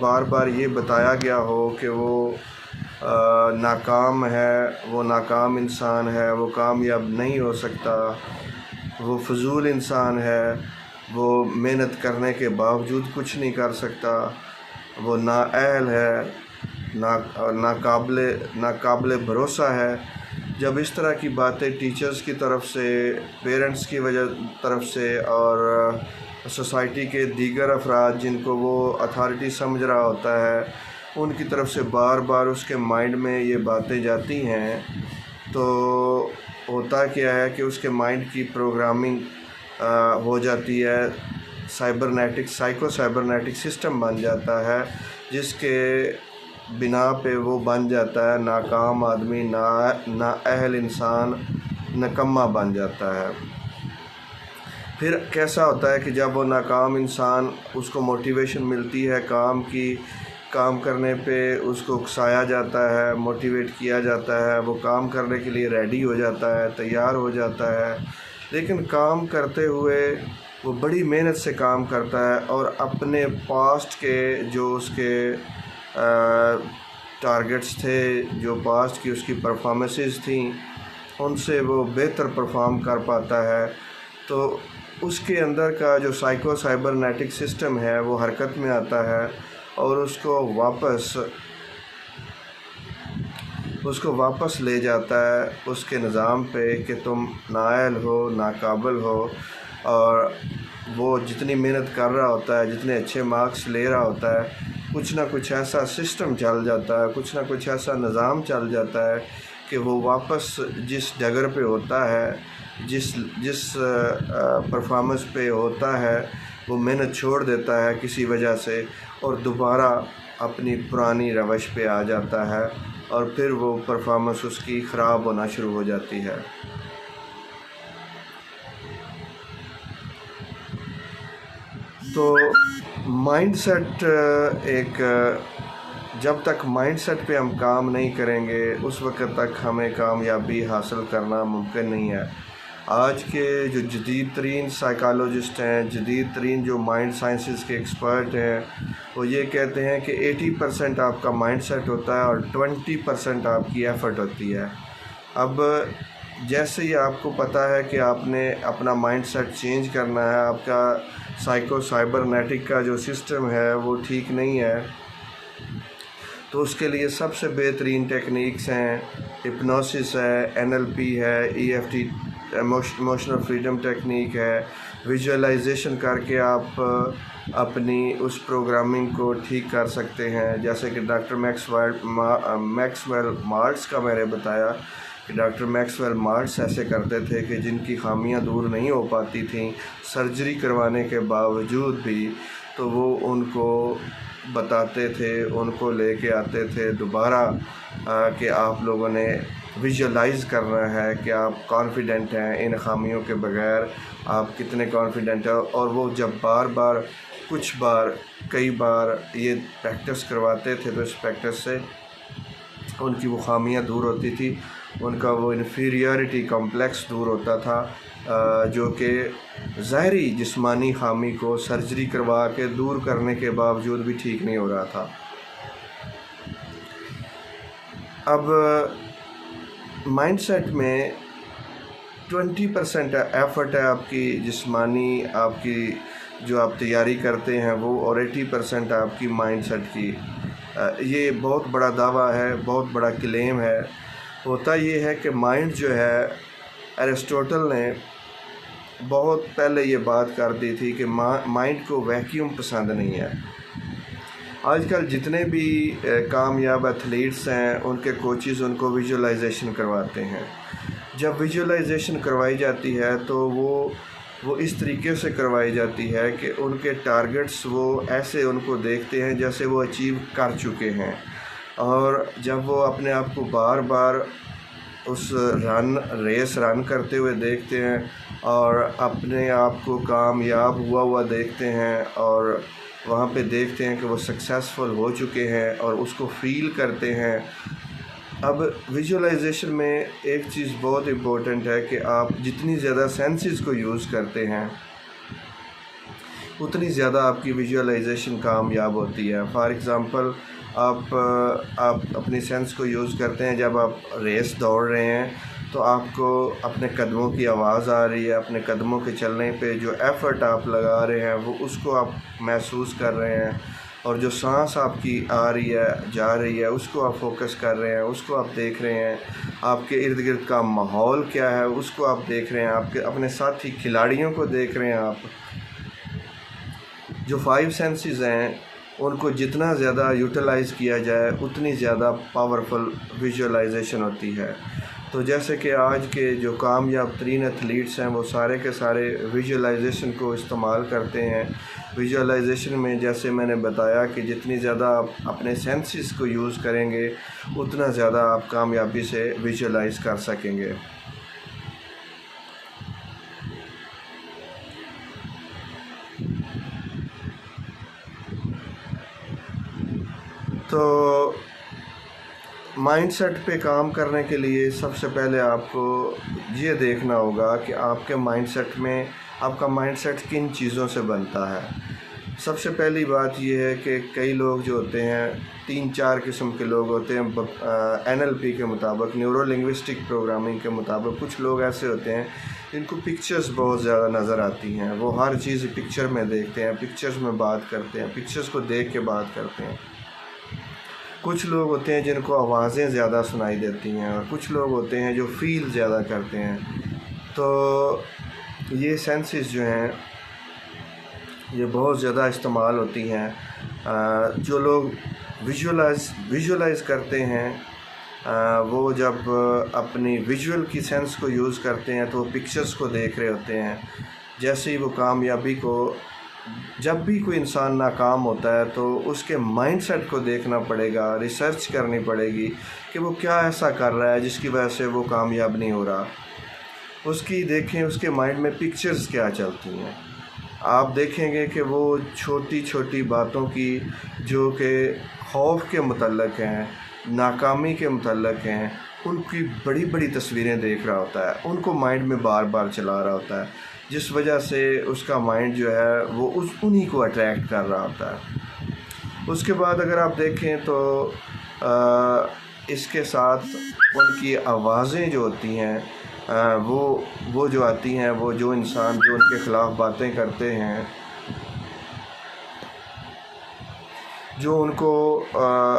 بار بار یہ بتایا گیا ہو کہ وہ ناکام ہے، وہ ناکام انسان ہے، وہ کامیاب نہیں ہو سکتا، وہ فضول انسان ہے، وہ محنت کرنے کے باوجود کچھ نہیں کر سکتا، وہ نااہل ہے، ناقابل بھروسہ ہے، جب اس طرح کی باتیں ٹیچرز کی طرف سے، پیرنٹس کی طرف سے اور سوسائٹی کے دیگر افراد جن کو وہ اتھارٹی سمجھ رہا ہوتا ہے ان کی طرف سے بار بار اس کے مائنڈ میں یہ باتیں جاتی ہیں، تو ہوتا کیا ہے کہ اس کے مائنڈ کی پروگرامنگ ہو جاتی ہے، سائیکو سائبرنیٹک سسٹم بن جاتا ہے، جس کے بنا پہ وہ بن جاتا ہے ناکام آدمی، نااہل انسان، نکمہ بن جاتا ہے۔ پھر کیسا ہوتا ہے کہ جب وہ ناکام انسان، اس کو موٹیویشن ملتی ہے کام کرنے پہ، اس کو اکسایا جاتا ہے، موٹیویٹ کیا جاتا ہے، وہ کام کرنے کے لیے ریڈی ہو جاتا ہے، تیار ہو جاتا ہے، لیکن کام کرتے ہوئے وہ بڑی محنت سے کام کرتا ہے اور اپنے پاسٹ کے جو اس کے ٹارگٹس تھے، جو پاسٹ کی اس کی پرفارمنسز تھیں، ان سے وہ بہتر پرفارم کر پاتا ہے، تو اس کے اندر کا جو سائیکو سائبرنیٹک سسٹم ہے وہ حرکت میں آتا ہے اور اس کو واپس لے جاتا ہے اس کے نظام پہ کہ تم نااہل ہو، ناقابل ہو، اور وہ جتنی محنت کر رہا ہوتا ہے، جتنے اچھے مارکس لے رہا ہوتا ہے، کچھ نہ کچھ ایسا سسٹم چل جاتا ہے، کچھ نہ کچھ ایسا نظام چل جاتا ہے کہ وہ واپس جس ڈگر پہ ہوتا ہے، جس پرفارمنس پہ ہوتا ہے، وہ محنت چھوڑ دیتا ہے کسی وجہ سے اور دوبارہ اپنی پرانی روش پہ آ جاتا ہے، اور پھر وہ پرفارمنس اس کی خراب ہونا شروع ہو جاتی ہے۔ تو مائنڈ سیٹ جب تک مائنڈ سیٹ پہ ہم کام نہیں کریں گے اس وقت تک ہمیں کامیابی حاصل کرنا ممکن نہیں ہے۔ آج کے جو جدید ترین سائیکالوجسٹ ہیں، جدید ترین جو مائنڈ سائنسز کے ایکسپرٹ ہیں، وہ یہ کہتے ہیں کہ 80% آپ کا مائنڈ سیٹ ہوتا ہے اور 20% آپ کی ایفرٹ ہوتی ہے۔ اب جیسے ہی آپ کو پتہ ہے کہ آپ نے اپنا مائنڈ سیٹ چینج کرنا ہے، آپ کا سائیکو سائبرنیٹک کا جو سسٹم ہے وہ ٹھیک نہیں ہے، تو اس کے لیے سب سے بہترین ٹیکنیکس ہیں، ہپنوسس ہے، NLP ہے، EFT ایموشنل فریڈم ٹیکنیک ہے، ویژولائزیشن کر کے آپ اپنی اس پروگرامنگ کو ٹھیک کر سکتے ہیں، جیسے کہ ڈاکٹر میکسویل مالٹز کا میں نے بتایا کہ ڈاکٹر میکسویل مالٹز ایسے کرتے تھے کہ جن کی خامیاں دور نہیں ہو پاتی تھیں سرجری کروانے کے باوجود بھی، تو وہ ان کو بتاتے تھے، ان کو لے کے آتے تھے دوبارہ کہ آپ لوگوں نے ویژولائز کرنا ہے کہ آپ کانفیڈنٹ ہیں ان خامیوں کے بغیر، آپ کتنے کانفیڈنٹ ہیں، اور وہ جب کئی بار یہ پریکٹس کرواتے تھے تو اس پریکٹس سے ان کی وہ خامیاں دور ہوتی تھی، ان کا وہ انفیریورٹی کمپلیکس دور ہوتا تھا، جو کہ ظاہری جسمانی خامی کو سرجری کروا کے دور کرنے کے باوجود بھی ٹھیک نہیں ہو رہا تھا۔ اب مائنڈ سیٹ میں 20% ایفرٹ ہے آپ کی جسمانی، آپ کی جو آپ تیاری کرتے ہیں وہ، اور 80% آپ کی مائنڈ سیٹ کی۔ یہ بہت بڑا دعویٰ ہے، بہت بڑا کلیم ہے۔ ہوتا یہ ہے کہ مائنڈ جو ہے، ایرسٹوٹل نے بہت پہلے یہ بات کر دی تھی کہ مائنڈ کو ویکیوم پسند نہیں ہے۔ آج کل جتنے بھی کامیاب ایتھلیٹس ہیں ان کے کوچز ان کو ویژولائزیشن کرواتے ہیں۔ جب ویژولائزیشن کروائی جاتی ہے تو وہ اس طریقے سے کروائی جاتی ہے کہ ان کے ٹارگٹس وہ ایسے ان کو دیکھتے ہیں جیسے وہ اچیو کر چکے ہیں، اور جب وہ اپنے آپ کو بار بار اس ریس رن کرتے ہوئے دیکھتے ہیں اور اپنے آپ کو کامیاب ہوا دیکھتے ہیں، اور وہاں پہ دیکھتے ہیں کہ وہ سکسیسفل ہو چکے ہیں اور اس کو فیل کرتے ہیں۔ اب ویژولائزیشن میں ایک چیز بہت امپورٹنٹ ہے کہ آپ جتنی زیادہ سینسز کو یوز کرتے ہیں اتنی زیادہ آپ کی ویژولائزیشن کامیاب ہوتی ہے۔ فار ایگزامپل آپ اپنی سینس کو یوز کرتے ہیں، جب آپ ریس دوڑ رہے ہیں تو آپ کو اپنے قدموں کی آواز آ رہی ہے، اپنے قدموں کے چلنے پہ جو ایفرٹ آپ لگا رہے ہیں وہ اس کو آپ محسوس کر رہے ہیں، اور جو سانس آپ کی آ رہی ہے جا رہی ہے اس کو آپ فوکس کر رہے ہیں، اس کو آپ دیکھ رہے ہیں۔ آپ کے ارد گرد کا ماحول کیا ہے اس کو آپ دیکھ رہے ہیں، آپ کے اپنے ساتھی کھلاڑیوں کو دیکھ رہے ہیں۔ آپ جو 5 سینسز ہیں ان کو جتنا زیادہ یوٹیلائز کیا جائے اتنی زیادہ پاورفل ویژولائزیشن ہوتی ہے۔ تو جیسے کہ آج کے جو کامیاب ترین ایتھلیٹس ہیں وہ سارے کے سارے ویژولائزیشن کو استعمال کرتے ہیں۔ ویژولائزیشن میں جیسے میں نے بتایا کہ جتنی زیادہ آپ اپنے سینسز کو یوز کریں گے اتنا زیادہ آپ کامیابی سے ویژولائز کر سکیں گے۔ تو مائنڈ سیٹ پہ کام کرنے کے لیے سب سے پہلے آپ کو یہ دیکھنا ہوگا کہ آپ کے مائنڈ سیٹ میں آپ کا مائنڈ سیٹ کن چیزوں سے بنتا ہے۔ سب سے پہلی بات یہ ہے کہ کئی لوگ جو ہوتے ہیں 3-4 قسم کے لوگ ہوتے ہیں NLP کے مطابق، نیورو لنگوسٹک پروگرامنگ کے مطابق۔ کچھ لوگ ایسے ہوتے ہیں جن کو پکچرز بہت زیادہ نظر آتی ہیں، وہ ہر چیز پکچر میں دیکھتے ہیں، پکچرز میں بات کرتے ہیں، پکچرز کو دیکھ کے بات کرتے ہیں۔ کچھ لوگ ہوتے ہیں جن کو آوازیں زیادہ سنائی دیتی ہیں، اور کچھ لوگ ہوتے ہیں جو فیل زیادہ کرتے ہیں۔ تو یہ سینسز جو ہیں یہ بہت زیادہ استعمال ہوتی ہیں۔ جو لوگ ویژولائز کرتے ہیں وہ جب اپنی ویژول کی سینس کو یوز کرتے ہیں تو وہ پکچرز کو دیکھ رہے ہوتے ہیں۔ جیسے ہی وہ کامیابی کو، جب بھی کوئی انسان ناکام ہوتا ہے تو اس کے مائنڈ سیٹ کو دیکھنا پڑے گا، ریسرچ کرنی پڑے گی کہ وہ کیا ایسا کر رہا ہے جس کی وجہ سے وہ کامیاب نہیں ہو رہا۔ اس کی دیکھیں اس کے مائنڈ میں پکچرز کیا چلتی ہیں۔ آپ دیکھیں گے کہ وہ چھوٹی چھوٹی باتوں کی جو کہ خوف کے متعلق ہیں، ناکامی کے متعلق ہیں، ان کی بڑی بڑی تصویریں دیکھ رہا ہوتا ہے، ان کو مائنڈ میں بار بار چلا رہا ہوتا ہے، جس وجہ سے اس کا مائنڈ جو ہے وہ انہی کو اٹریکٹ کر رہا ہوتا ہے۔ اس کے بعد اگر آپ دیکھیں تو اس کے ساتھ ان کی آوازیں جو ہوتی ہیں وہ جو آتی ہیں، وہ جو انسان جو ان کے خلاف باتیں کرتے ہیں، جو ان کو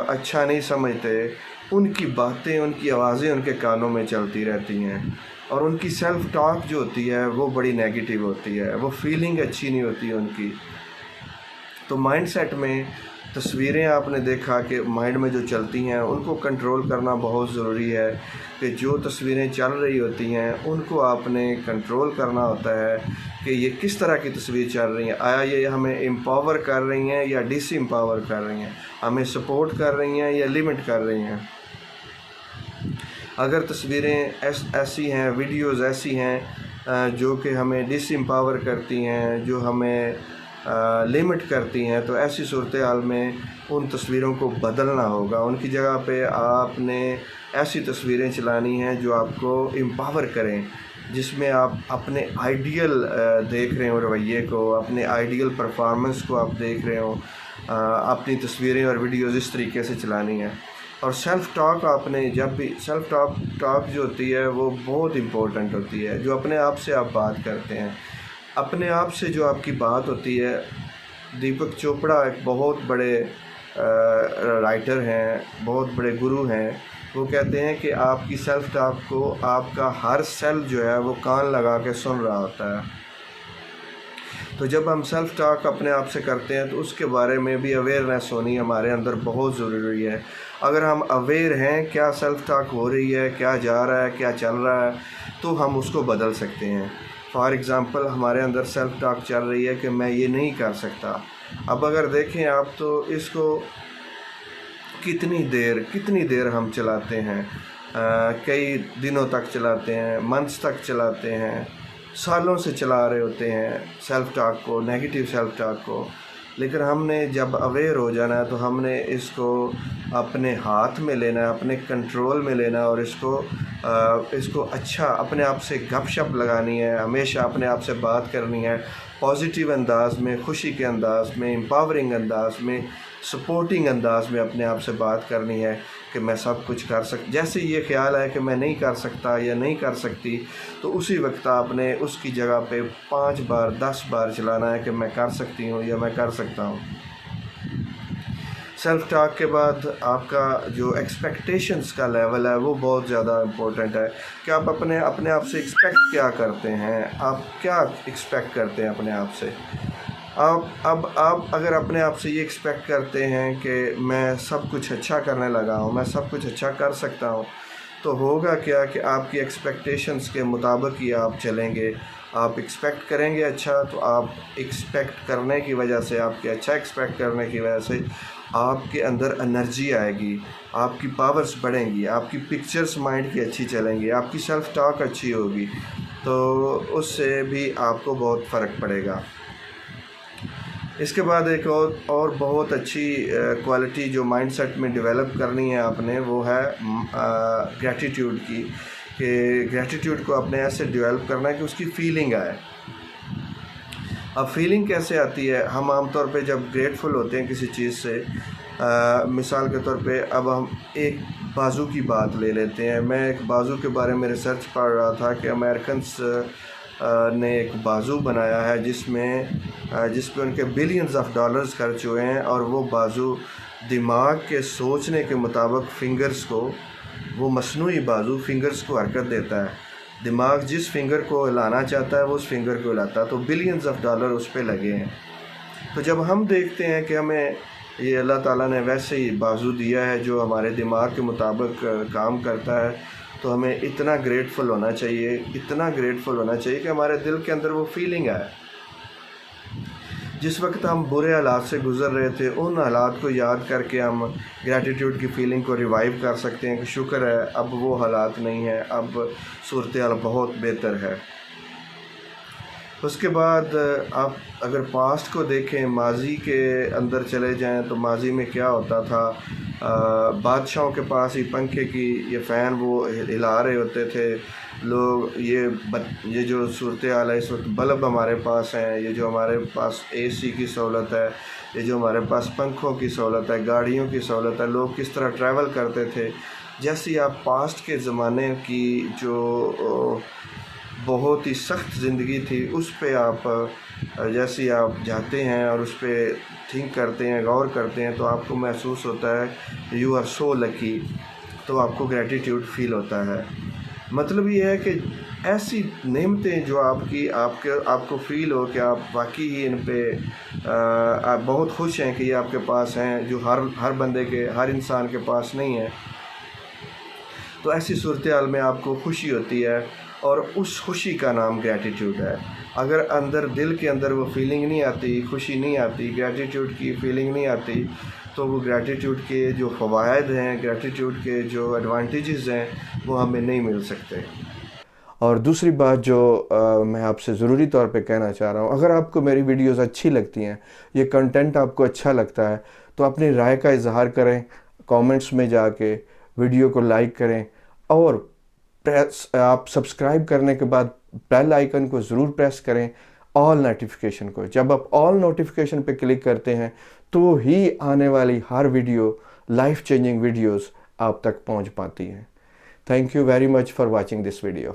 اچھا نہیں سمجھتے، ان کی باتیں، ان کی آوازیں ان کے کانوں میں چلتی رہتی ہیں، اور ان کی سیلف ٹاک جو ہوتی ہے وہ بڑی نیگیٹیو ہوتی ہے، وہ فیلنگ اچھی نہیں ہوتی ان کی۔ تو مائنڈ سیٹ میں تصویریں آپ نے دیکھا کہ مائنڈ میں جو چلتی ہیں ان کو کنٹرول کرنا بہت ضروری ہے، کہ جو تصویریں چل رہی ہوتی ہیں ان کو آپ نے کنٹرول کرنا ہوتا ہے کہ یہ کس طرح کی تصویر چل رہی ہیں۔ آیا یہ ہمیں امپاور کر رہی ہیں یا ڈس امپاور کر رہی ہیں، ہمیں سپورٹ کر رہی ہیں یا لیمٹ کر رہی ہیں۔ اگر تصویریں ایسی ہیں، ویڈیوز ایسی ہیں جو کہ ہمیں ڈس امپاور کرتی ہیں، جو ہمیں لیمٹ کرتی ہیں، تو ایسی صورتحال میں ان تصویروں کو بدلنا ہوگا۔ ان کی جگہ پہ آپ نے ایسی تصویریں چلانی ہیں جو آپ کو امپاور کریں، جس میں آپ اپنے آئیڈیل دیکھ رہے ہوں، رویے کو، اپنے آئیڈیل پرفارمنس کو آپ دیکھ رہے ہوں۔ اپنی تصویریں اور ویڈیوز اس طریقے سے چلانی ہیں۔ اور سیلف ٹاک آپ نے جب بھی سیلف ٹاک جو ہوتی ہے وہ بہت امپورٹنٹ ہوتی ہے۔ جو اپنے آپ سے آپ بات کرتے ہیں، اپنے آپ سے جو آپ کی بات ہوتی ہے، دیپک چوپڑا ایک بہت بڑے رائٹر ہیں، بہت بڑے گرو ہیں، وہ کہتے ہیں کہ آپ کی سیلف ٹاک کو آپ کا ہر سیل جو ہے وہ کان لگا کے سن رہا ہوتا ہے۔ تو جب ہم سیلف ٹاک اپنے آپ سے کرتے ہیں تو اس کے بارے میں بھی اویئرنیس ہونی ہمارے اندر بہت ضروری ہے۔ اگر ہم اویئر ہیں کیا سیلف ٹاک ہو رہی ہے، کیا جا رہا ہے، کیا چل رہا ہے، تو ہم اس کو بدل سکتے ہیں۔ فار ایگزامپل ہمارے اندر سیلف ٹاک چل رہی ہے کہ میں یہ نہیں کر سکتا۔ اب اگر دیکھیں آپ تو اس کو کتنی دیر ہم چلاتے ہیں، کئی دنوں تک چلاتے ہیں، منتھس تک چلاتے ہیں، سالوں سے چلا رہے ہوتے ہیں سیلف ٹاک کو، نیگیٹیو سیلف ٹاک کو۔ لیکن ہم نے جب اویئر ہو جانا ہے تو ہم نے اس کو اپنے ہاتھ میں لینا ہے، اپنے کنٹرول میں لینا ہے، اور اس کو اچھا اپنے آپ سے گپ شپ لگانی ہے، ہمیشہ اپنے آپ سے بات کرنی ہے پازیٹیو انداز میں، خوشی کے انداز میں، امپاورنگ انداز میں، سپورٹنگ انداز میں اپنے آپ سے بات کرنی ہے کہ میں سب کچھ کر جیسے یہ خیال ہے کہ میں نہیں کر سکتا یا نہیں کر سکتی، تو اسی وقت آپ نے اس کی جگہ پہ 5 بار 10 بار چلانا ہے کہ میں کر سکتی ہوں یا میں کر سکتا ہوں۔ سیلف ٹاک کے بعد آپ کا جو ایکسپیکٹیشنز کا لیول ہے وہ بہت زیادہ امپورٹنٹ ہے کہ آپ اپنے آپ سے ایکسپیکٹ کیا کرتے ہیں، آپ کیا ایکسپیکٹ کرتے ہیں اپنے آپ سے۔ آپ اگر اپنے آپ سے یہ ایکسپیکٹ کرتے ہیں کہ میں سب کچھ اچھا کرنے لگا ہوں، میں سب کچھ اچھا کر سکتا ہوں، تو ہوگا کیا کہ آپ کی ایکسپیکٹیشنز کے مطابق ہی آپ چلیں گے۔ آپ ایکسپیکٹ کریں گے اچھا، تو آپ ایکسپیکٹ کرنے کی وجہ سے، آپ کے اچھا ایکسپیکٹ کرنے کی وجہ سے آپ کے اندر انرجی آئے گی، آپ کی پاورز بڑھیں گی، آپ کی پکچرز مائنڈ کی اچھی چلیں گی، آپ کی سیلف ٹاک اچھی ہوگی، تو اس سے بھی آپ کو بہت فرق پڑے گا۔ اس کے بعد ایک اور بہت اچھی کوالٹی جو مائنڈ سیٹ میں ڈیولپ کرنی ہے آپ نے، وہ ہے گریٹیٹیوڈ کی، کہ گریٹیٹیوڈ کو آپ نے ایسے ڈیولپ کرنا ہے کہ اس کی فیلنگ آئے۔ اب فیلنگ کیسے آتی ہے؟ ہم عام طور پہ جب گریٹفل ہوتے ہیں کسی چیز سے، مثال کے طور پہ اب ہم ایک بازو کی بات لے لیتے ہیں۔ میں ایک بازو کے بارے میں ریسرچ پڑھ رہا تھا کہ امریکنس نے ایک بازو بنایا ہے جس پہ ان کے بلینز آف ڈالرز خرچ ہوئے ہیں، اور وہ بازو دماغ کے سوچنے کے مطابق فنگرز کو، وہ مصنوعی بازو فنگرز کو حرکت دیتا ہے۔ دماغ جس فنگر کو ہلانا چاہتا ہے وہ اس فنگر کو ہلاتا ہے، تو بلینز آف ڈالر اس پہ لگے ہیں۔ تو جب ہم دیکھتے ہیں کہ ہمیں یہ اللہ تعالیٰ نے ویسے ہی بازو دیا ہے جو ہمارے دماغ کے مطابق کام کرتا ہے، تو ہمیں اتنا گریٹفل ہونا چاہیے کہ ہمارے دل کے اندر وہ فیلنگ آئے۔ جس وقت ہم برے حالات سے گزر رہے تھے، ان حالات کو یاد کر کے ہم گریٹیٹیوڈ کی فیلنگ کو ریوائیو کر سکتے ہیں کہ شکر ہے اب وہ حالات نہیں ہیں، اب صورتحال بہت بہتر ہے۔ اس کے بعد آپ اگر پاسٹ کو دیکھیں، ماضی کے اندر چلے جائیں، تو ماضی میں کیا ہوتا تھا؟ بادشاہوں کے پاس ہی پنکھے کی یہ فین وہ ہلا رہے ہوتے تھے لوگ۔ یہ جو صورتحال ہے اس وقت، بلب ہمارے پاس ہیں، یہ جو ہمارے پاس اے سی کی سہولت ہے، یہ جو ہمارے پاس پنکھوں کی سہولت ہے، گاڑیوں کی سہولت ہے، لوگ کس طرح ٹریول کرتے تھے۔ جیسے آپ پاسٹ کے زمانے کی جو بہت ہی سخت زندگی تھی، اس پہ آپ جیسے آپ جاتے ہیں اور اس پہ تھنک کرتے ہیں، غور کرتے ہیں، تو آپ کو محسوس ہوتا ہے یو آر سو لکی، تو آپ کو گریٹیٹیوڈ فیل ہوتا ہے۔ مطلب یہ ہے کہ ایسی نعمتیں جو آپ کو فیل ہو کہ آپ واقعی ہی ان پہ آپ بہت خوش ہیں کہ یہ آپ کے پاس ہیں، جو ہر بندے کے، ہر انسان کے پاس نہیں ہے۔ تو ایسی صورتحال میں آپ کو خوشی ہوتی ہے، اور اس خوشی کا نام گریٹیٹیوڈ ہے۔ اگر دل کے اندر وہ فیلنگ نہیں آتی، خوشی نہیں آتی، گریٹیٹیوڈ کی فیلنگ نہیں آتی، تو وہ گریٹیٹیوڈ کے جو فوائد ہیں، گریٹیٹیوڈ کے جو ایڈوانٹیجز ہیں، وہ ہمیں نہیں مل سکتے۔ اور دوسری بات جو میں آپ سے ضروری طور پہ کہنا چاہ رہا ہوں، اگر آپ کو میری ویڈیوز اچھی لگتی ہیں، یہ کنٹینٹ آپ کو اچھا لگتا ہے، تو اپنی رائے کا اظہار کریں کامنٹس میں جا کے، ویڈیو کو لائک کریں، اور آپ سبسکرائب کرنے کے بعد بیل آئیکن کو ضرور پریس کریں، آل نوٹیفیکیشن کو۔ جب آپ آل نوٹیفیکیشن پہ کلک کرتے ہیں تو ہی آنے والی ہر ویڈیو، لائف چینجنگ ویڈیوز آپ تک پہنچ پاتی ہیں۔ Thank you very much for watching this video.